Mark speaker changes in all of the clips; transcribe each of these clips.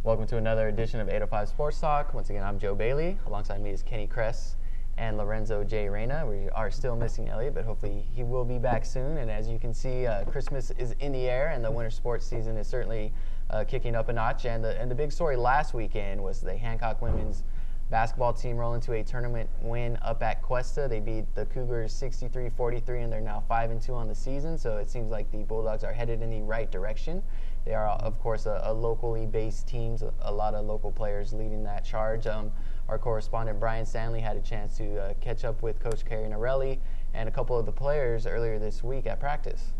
Speaker 1: Welcome to another edition of 805 Sports Talk. Once again, I'm Joe Bailey. Alongside me is Kenny Cress and Lorenzo J. Reyna. We are still missing Elliot, but hopefully he will be back soon. And as you can see, Christmas is in the air, and the winter sports season is certainly kicking up a notch. And the big story last weekend was the Hancock women's basketball team rolling to a tournament win up at Cuesta. They beat the Cougars 63-43, and they're now 5-2 on the season. So it seems like the Bulldogs are headed in the right direction. They are, of course, a locally based team, a lot of local players leading that charge. Our correspondent Brian Stanley had a chance to catch up with Coach Carrie Norelli and a couple of the players earlier this week at practice.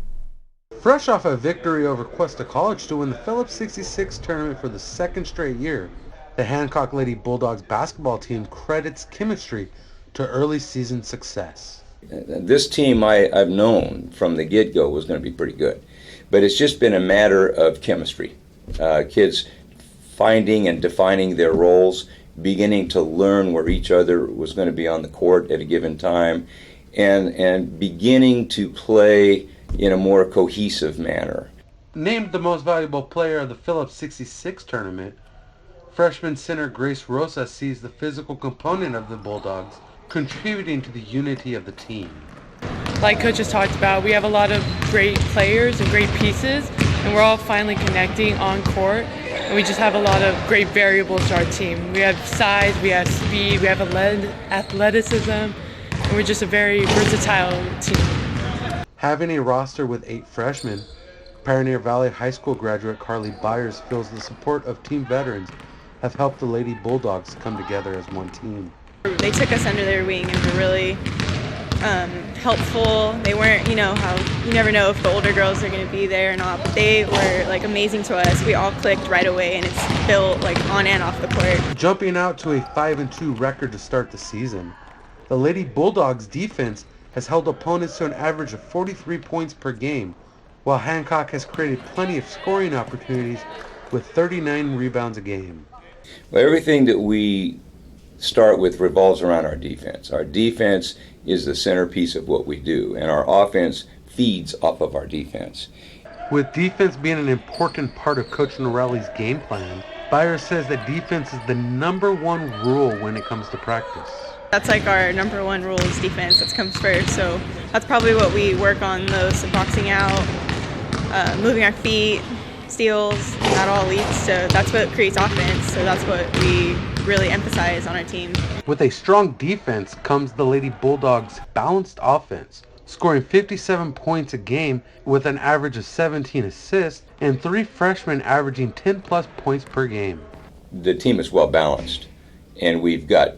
Speaker 2: Fresh off a victory over Cuesta College to win the Phillips 66 tournament for the second straight year, the Hancock Lady Bulldogs basketball team credits chemistry to early season success.
Speaker 3: This team I've known from the get-go was going to be pretty good. But it's just been a matter of chemistry. Kids finding and defining their roles, beginning to learn where each other was going to be on the court at a given time, and beginning to play in a more cohesive manner.
Speaker 2: Named the most valuable player of the Phillips 66 tournament, freshman center Grace Rosa sees the physical component of the Bulldogs contributing to the unity of the team.
Speaker 4: Like Coach has talked about, we have a lot of great players and great pieces, and we're all finally connecting on court, and we just have a lot of great variables to our team. We have size, we have speed, we have athleticism, and we're just a very versatile team.
Speaker 2: Having a roster with 8 freshmen, Pioneer Valley High School graduate Carly Byers feels the support of team veterans have helped the Lady Bulldogs come together as one team.
Speaker 5: They took us under their wing and were really helpful. They weren't, how you never know if the older girls are going to be there or not, but they were amazing to us. We all clicked right away, and it's built on and off the court.
Speaker 2: Jumping out to a 5-2 record to start the season, the Lady Bulldogs defense has held opponents to an average of 43 points per game, while Hancock has created plenty of scoring opportunities with 39 rebounds a game.
Speaker 3: Well, everything that we start with revolves around our defense. Our defense is the centerpiece of what we do, and our offense feeds off of our defense.
Speaker 2: With defense being an important part of Coach Norelli's game plan, Byers says that defense is the #1 rule when it comes to practice.
Speaker 5: That's our #1 rule is defense. That comes first. So that's probably what we work on most, boxing out, moving our feet, steals, and that all leads to, that's what creates offense. So that's what we really emphasize on our team.
Speaker 2: With a strong defense comes the Lady Bulldogs' balanced offense, scoring 57 points a game with an average of 17 assists and 3 freshmen averaging 10-plus points per game.
Speaker 3: The team is well balanced, and we've got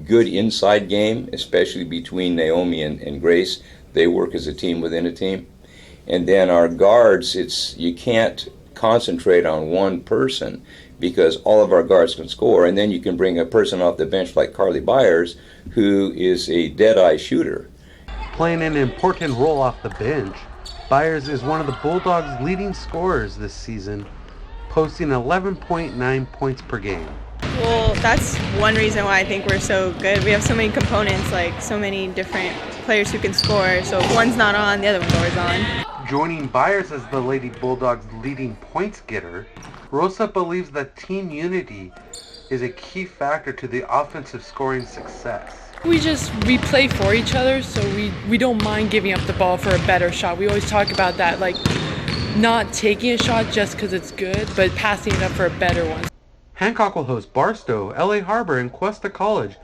Speaker 3: good inside game, especially between Naomi and Grace. They work as a team within a team. And then our guards, you can't concentrate on one person because all of our guards can score, and then you can bring a person off the bench like Carly Byers, who is a dead-eye shooter.
Speaker 2: Playing an important role off the bench, Byers is one of the Bulldogs' leading scorers this season, posting 11.9 points per game.
Speaker 5: Well, that's one reason why I think we're so good. We have so many components, so many different players who can score, so if one's not on, the other one's always on.
Speaker 2: Joining Byers as the Lady Bulldogs' leading points getter, Rosa believes that team unity is a key factor to the offensive scoring success.
Speaker 4: We play for each other, so we don't mind giving up the ball for a better shot. We always talk about that, not taking a shot just because it's good, but passing it up for a better one.
Speaker 2: Hancock will host Barstow, LA Harbor, and Cuesta College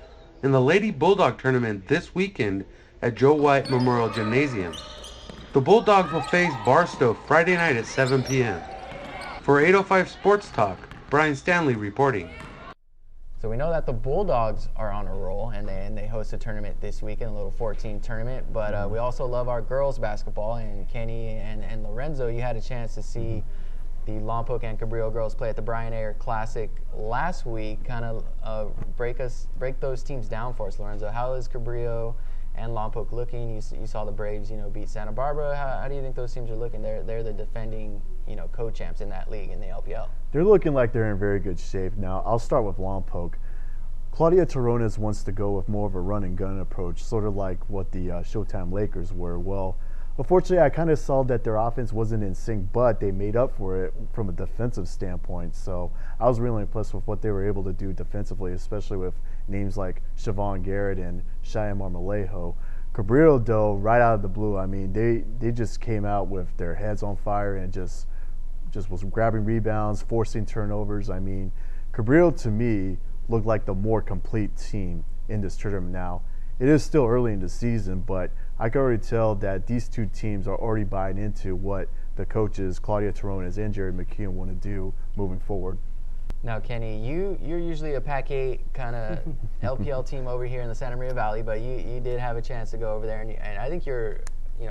Speaker 2: in the Lady Bulldog Tournament this weekend at Joe White Memorial Gymnasium. The Bulldogs will face Barstow Friday night at 7 p.m. For 805 Sports Talk, Brian Stanley reporting.
Speaker 1: So we know that the Bulldogs are on a roll, and they host a tournament this weekend, a little 14 tournament. But we also love our girls basketball, and Kenny and Lorenzo, you had a chance to see the Lompoc and Cabrillo girls play at the Bryan Ayer Classic last week. Kind of break those teams down for us, Lorenzo. How is Cabrillo and Lompoc looking? You saw the Braves, beat Santa Barbara. How do you think those teams are looking? They're the defending, co-champs in that league in the LPL.
Speaker 6: They're looking like they're in very good shape now. I'll start with Lompoc. Claudia Terrones wants to go with more of a run and gun approach, sort of like what the Showtime Lakers were. Well, Unfortunately, I kind of saw that their offense wasn't in sync, but they made up for it from a defensive standpoint. So I was really impressed with what they were able to do defensively, especially with names like Siobhan Garrett and Cheyenne Marmolejo. Cabrillo, though, right out of the blue, I mean, they just came out with their heads on fire and just was grabbing rebounds, forcing turnovers. I mean, Cabrillo, to me, looked like the more complete team in this tournament now. It is still early in the season, but I can already tell that these two teams are already buying into what the coaches, Claudia Tarones and Jared McKeon, want to do moving forward.
Speaker 1: Now, Kenny, you're usually a Pac-8 kind of LPL team over here in the Santa Maria Valley, but you did have a chance to go over there, and I think you're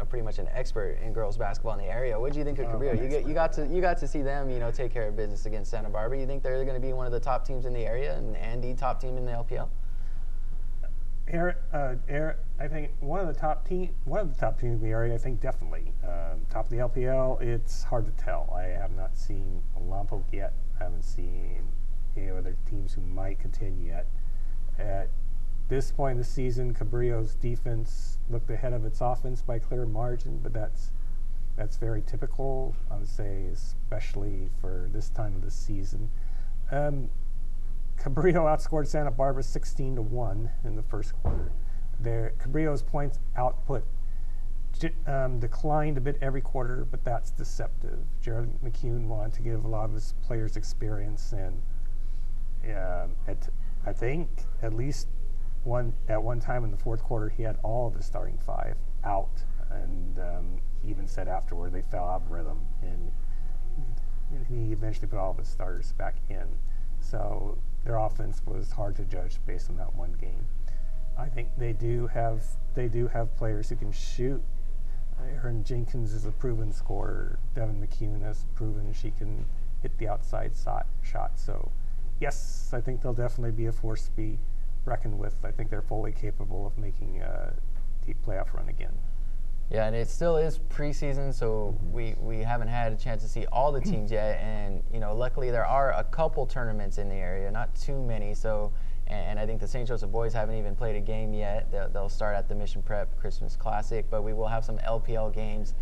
Speaker 1: pretty much an expert in girls basketball in the area. What do you think of Cabrillo? You got to see them take care of business against Santa Barbara. You think they're going to be one of the top teams in the area and the top team in the LPL?
Speaker 7: I think one of the top teams in the area. I think definitely top of the LPL. It's hard to tell. I have not seen Lompoc yet. I haven't seen any other teams who might contend yet. At this point in the season, Cabrillo's defense looked ahead of its offense by a clear margin, but that's very typical, I would say, especially for this time of the season. Cabrillo outscored Santa Barbara 16-1 in the first quarter. Cabrillo's points output declined a bit every quarter, but that's deceptive. Jared McKeon wanted to give a lot of his players experience, and I think at least at one time in the fourth quarter he had all of his starting five out, and he even said afterward they fell out of rhythm, and he eventually put all of his starters back in. So their offense was hard to judge based on that one game. I think they do have players who can shoot. Erin Jenkins is a proven scorer. Devin McKeon has proven she can hit the outside shot. So, yes, I think they'll definitely be a force to be reckoned with. I think they're fully capable of making a deep playoff run again.
Speaker 1: Yeah, and it still is preseason, so we haven't had a chance to see all the teams yet. And luckily there are a couple tournaments in the area, not too many. So, and I think the St. Joseph boys haven't even played a game yet. They'll start at the Mission Prep Christmas Classic, but we will have some LPL games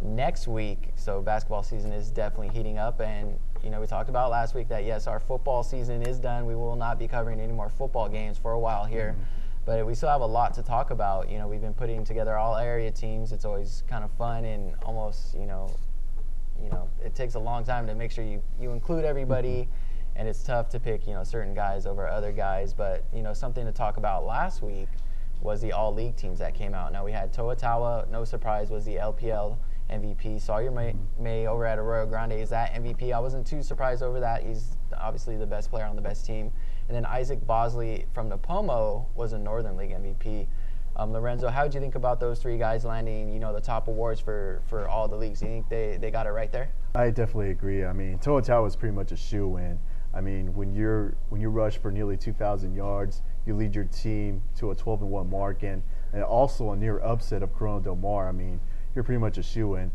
Speaker 1: next week. So basketball season is definitely heating up. And we talked about last week that yes, our football season is done. We will not be covering any more football games for a while here. But we still have a lot to talk about. We've been putting together all area teams. It's always kind of fun and almost, it takes a long time to make sure you include everybody, and it's tough to pick, certain guys over other guys. But, something to talk about last week was the all-league teams that came out. Now, we had Toa, no surprise, was the LPL MVP. Sawyer May over at Arroyo Grande is that MVP. I wasn't too surprised over that. He's obviously the best player on the best team. And then Isaac Bosley from Napomo was a Northern League MVP. Lorenzo, how did you think about those three guys landing, the top awards for all the leagues? Do you think they got it right there?
Speaker 6: I definitely agree. I mean, Toa is pretty much a shoe-in. I mean, when you rush for nearly 2,000 yards, you lead your team to a 12-1 mark, and also a near upset of Corona Del Mar. I mean, you're pretty much a shoe-in.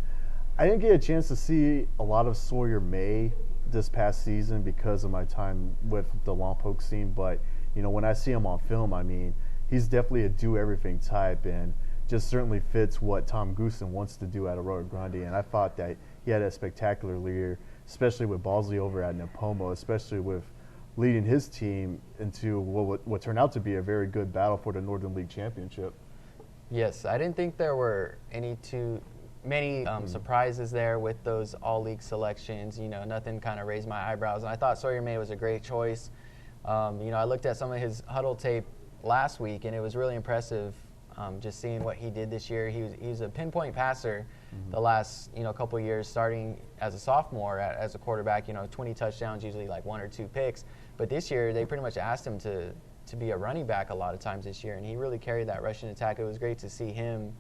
Speaker 6: I didn't get a chance to see a lot of Sawyer May this past season because of my time with the Lompoc team, but when I see him on film, I mean, he's definitely a do-everything type and just certainly fits what Tom Goosen wants to do at Arroyo Grande. And I thought that he had a spectacular year, especially with Bosley over at Napomo, especially with leading his team into what turned out to be a very good battle for the Northern League Championship.
Speaker 1: Yes, I didn't think there were too many surprises there with those all-league selections. Nothing kind of raised my eyebrows. And I thought Sawyer May was a great choice. I looked at some of his huddle tape last week, and it was really impressive just seeing what he did this year. He was a pinpoint passer the last couple of years, starting as a sophomore as a quarterback. 20 touchdowns, usually like 1 or 2 picks. But this year they pretty much asked him to be a running back a lot of times this year, and he really carried that rushing attack. It was great to see him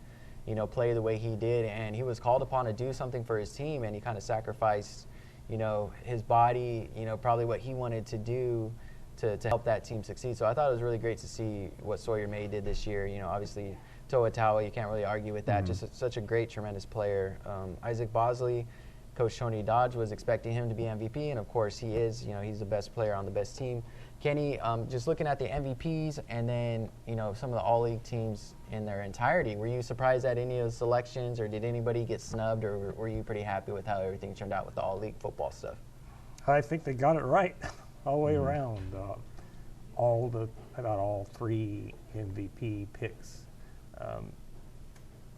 Speaker 1: play the way he did, and he was called upon to do something for his team, and he kind of sacrificed his body, probably what he wanted to do to help that team succeed. So I thought it was really great to see what Sawyer May did this year. Obviously Toa, you can't really argue with that. Just such a great, tremendous player. Isaac Bosley, Coach Tony Dodge was expecting him to be MVP, and of course he is. He's the best player on the best team. Kenny, just looking at the MVPs and then, some of the all-league teams in their entirety, were you surprised at any of the selections, or did anybody get snubbed, or were you pretty happy with how everything turned out with the all-league football stuff?
Speaker 7: I think they got it right all the way around. About all 3 MVP picks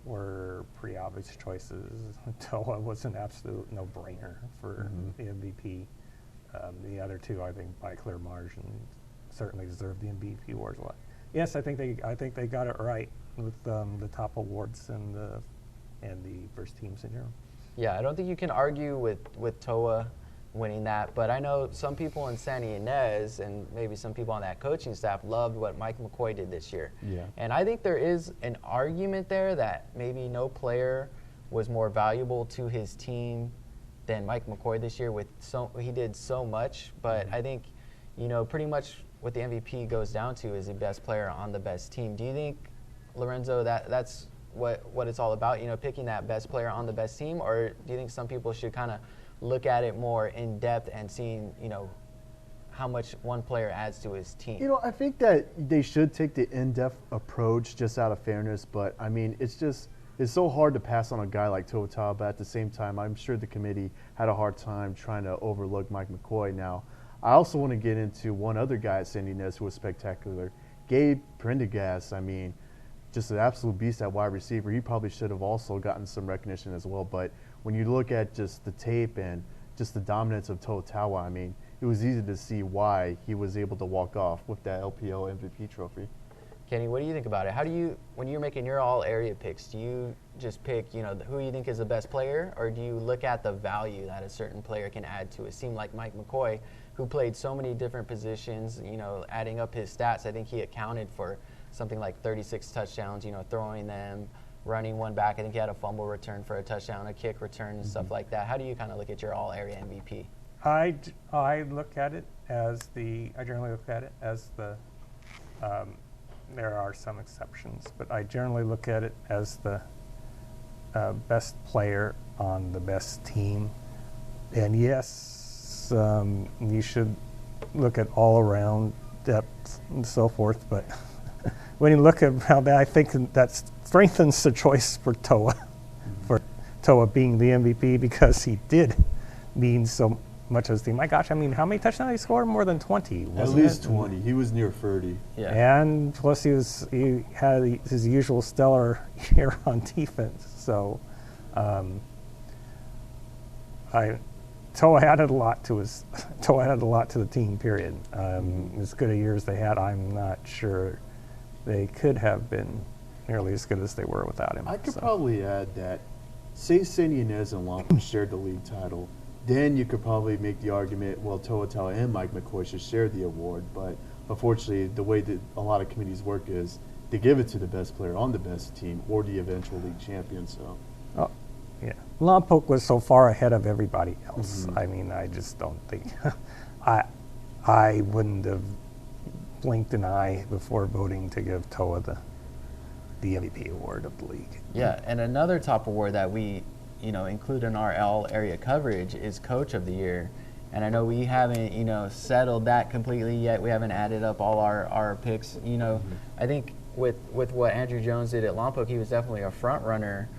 Speaker 7: were pretty obvious choices. Toa was an absolute no-brainer for the MVP. The other 2, I think, by clear margin, certainly deserved the MVP awards. Yes, I think they got it right with the top awards and the first teams in general.
Speaker 1: Yeah, I don't think you can argue with Toa winning that, but I know some people in Santa Ynez and maybe some people on that coaching staff loved what Mike McCoy did this year.
Speaker 6: Yeah.
Speaker 1: And I think there is an argument there that maybe no player was more valuable to his team than Mike McCoy this year. He did so much, but I think, pretty much what the MVP goes down to is the best player on the best team. Do you think, Lorenzo, that's what it's all about, picking that best player on the best team, or do you think some people should kind of look at it more in depth and seeing, how much one player adds to his team?
Speaker 6: I think that they should take the in-depth approach just out of fairness, but I mean, it's so hard to pass on a guy like Toa, but at the same time, I'm sure the committee had a hard time trying to overlook Mike McCoy. Now, I also want to get into one other guy at Santa Ynez who was spectacular, Gabe Prendergast. I mean, just an absolute beast at wide receiver. He probably should have also gotten some recognition as well, but when you look at just the tape and just the dominance of Toa, I mean, it was easy to see why he was able to walk off with that LPO MVP trophy.
Speaker 1: Kenny, what do you think about it? When you're making your all-area picks, do you just pick, who you think is the best player, or do you look at the value that a certain player can add to a team like Mike McCoy, who played so many different positions, adding up his stats, I think he accounted for something like 36 touchdowns, throwing them, running one back. I think he had a fumble return for a touchdown, a kick return, and stuff like that. How do you kind of look at your all-area MVP?
Speaker 7: I look at it as I generally look at it as there are some exceptions, but I generally look at it as the best player on the best team. And yes, you should look at all-around depth and so forth, but when you look at how that, I think that strengthens the choice for Toa being the MVP, because he did mean so much as team. My gosh, I mean, how many touchdowns did he score? More than 20, wasn't it?
Speaker 6: At least 20. He was near 30.
Speaker 1: Yeah.
Speaker 7: And plus he had his usual stellar year on defense. So Toa added a lot to the team, period. As good a year as they had, I'm not sure they could have been nearly as good as they were without him.
Speaker 6: I could probably add that, say Santa Ynez and Lompoc shared the league title, then you could probably make the argument, well, Toa and Mike McCoy should share the award. But unfortunately, the way that a lot of committees work is they give it to the best player on the best team or the eventual league champion. So,
Speaker 7: yeah, Lompoc was so far ahead of everybody else. I mean, I just don't think I wouldn't have blinked an eye before voting to give Toa the MVP award of the league.
Speaker 1: Yeah, and another top award that we include in our all area coverage is Coach of the Year. And I know we haven't, settled that completely yet. We haven't added up all our picks. I think with what Andrew Jones did at Lompoc, he was definitely a front runner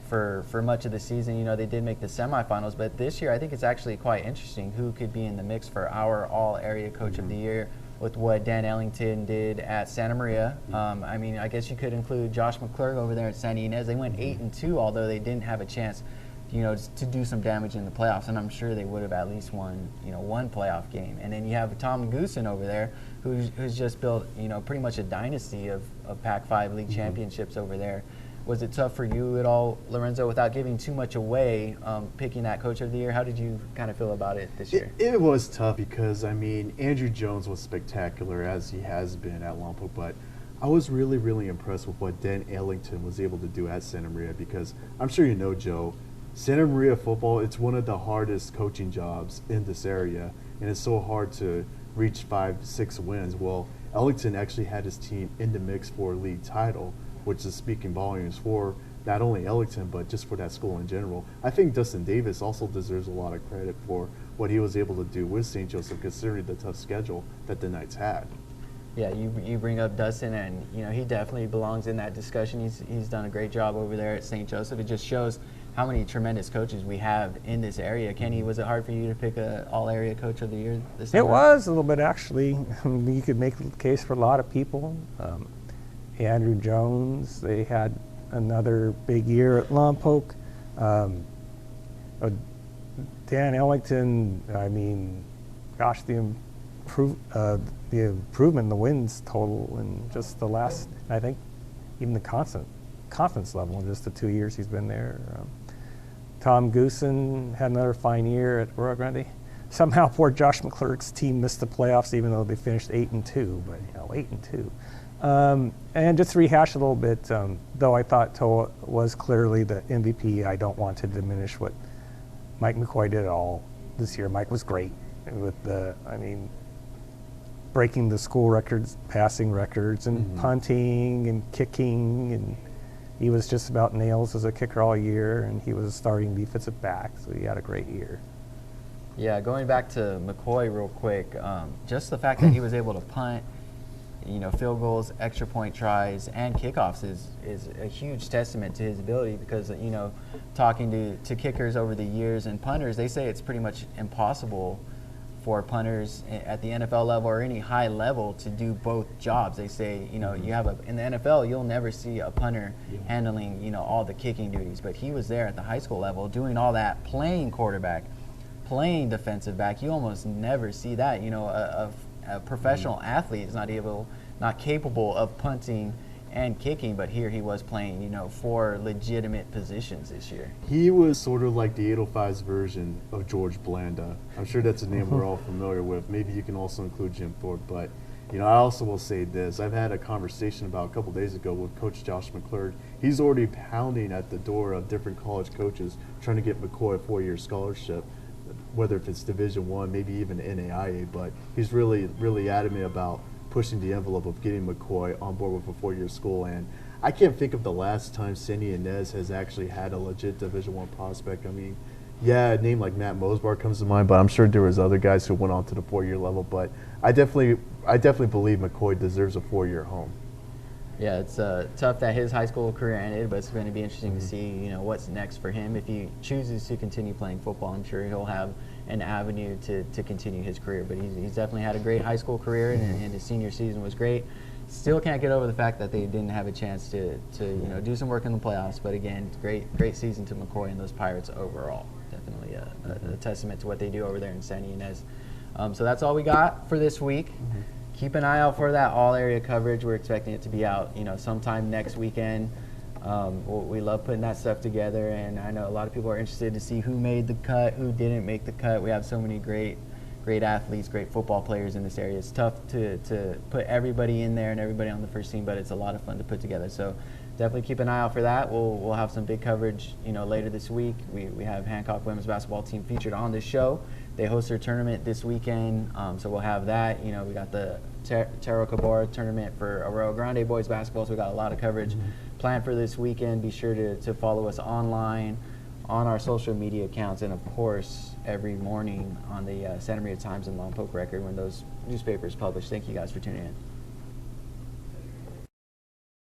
Speaker 1: for much of the season. They did make the semifinals, but this year I think it's actually quite interesting who could be in the mix for our all area Coach of the Year with what Dan Ellington did at Santa Maria. I mean, I guess you could include Josh McClurg over there at Santa Ynez. They went 8-2, although they didn't have a chance, to do some damage in the playoffs, and I'm sure they would have at least won, one playoff game. And then you have Tom Goosen over there, who's just built, pretty much a dynasty of Pac-5 league championships over there. Was it tough for you at all, Lorenzo, without giving too much away, picking that Coach of the Year? How did you kind of feel about it this year?
Speaker 6: It was tough because, I mean, Andrew Jones was spectacular, as he has been at Lompoc, but I was really, really impressed with what Dan Ellington was able to do at Santa Maria, because I'm sure you know, Joe, Santa Maria football, it's one of the hardest coaching jobs in this area, and it's so hard to reach 5-6 wins. Well, Ellington actually had his team in the mix for a league title, which is speaking volumes for not only Ellington, but just for that school in general. I think Dustin Davis also deserves a lot of credit for what he was able to do with St. Joseph, considering the tough schedule that the Knights had.
Speaker 1: Yeah, you bring up Dustin, and he definitely belongs in that discussion. He's done a great job over there at St. Joseph. It just shows how many tremendous coaches we have in this area. Kenny, was it hard for you to pick a all-area coach of the year this summer?
Speaker 7: It was a little bit, actually. I mean, you could make the case for a lot of people. Andrew Jones, they had another big year at Lompoc. Dan Ellington, I mean, gosh, the improvement in the wins total and just the last, I think, even the confidence level in just the 2 years he's been there. Tom Goosen had another fine year at Rio Grande. Somehow poor Josh McClurk's team missed the playoffs even though they finished 8-2, but 8-2. And just to rehash a little bit, though I thought Toa was clearly the MVP, I don't want to diminish what Mike McCoy did at all this year. Mike was great with breaking the school records, passing records, and punting and kicking, and he was just about nails as a kicker all year, and he was a starting defensive back, so he had a great year.
Speaker 1: Yeah, going back to McCoy real quick, just the fact that he was able to punt, field goals, extra point tries, and kickoffs is a huge testament to his ability because, talking to kickers over the years and punters, they say it's pretty much impossible for punters at the NFL level or any high level to do both jobs. They say, you have in the NFL, you'll never see a punter handling, all the kicking duties, but he was there at the high school level doing all that, playing quarterback, playing defensive back. You almost never see that. A professional athlete is not capable of punting and kicking, but here he was playing, 4 legitimate positions this year.
Speaker 6: He was sort of like the 805's version of George Blanda. I'm sure that's a name we're all familiar with. Maybe you can also include Jim Thorpe, but I also will say this. I've had a conversation about a couple days ago with Coach Josh McClurg. He's already pounding at the door of different college coaches trying to get McCoy a 4-year scholarship, whether if it's Division I, maybe even NAIA, but he's really, really adamant about pushing the envelope of getting McCoy on board with a 4-year school. And I can't think of the last time Sandy Inez has actually had a legit Division I prospect. I mean, yeah, a name like Matt Mosbar comes to mind, but I'm sure there was other guys who went on to the 4-year level. But I definitely believe McCoy deserves a 4-year home.
Speaker 1: Yeah, it's tough that his high school career ended, but it's going to be interesting to see, what's next for him. If he chooses to continue playing football, I'm sure he'll have an avenue to continue his career. But he's definitely had a great high school career, and his senior season was great. Still can't get over the fact that they didn't have a chance to do some work in the playoffs. But again, great season to McCoy and those Pirates overall. Definitely a testament to what they do over there in Sandy Inez. So that's all we got for this week. Keep an eye out for that all-area coverage. We're expecting it to be out, sometime next weekend. We love putting that stuff together, and I know a lot of people are interested to see who made the cut, who didn't make the cut. We have so many great athletes, great football players in this area. It's tough to put everybody in there and everybody on the first team, but it's a lot of fun to put together. So definitely keep an eye out for that. We'll have some big coverage, later this week. We have Hancock women's basketball team featured on this show. They host their tournament this weekend, so we'll have that. We got the Taro Cabora tournament for Arroyo Grande boys basketball, so we got a lot of coverage planned for this weekend. Be sure to follow us online on our social media accounts, and of course every morning on the Santa Maria Times and Lompoc Record when those newspapers publish. Thank you guys for tuning in.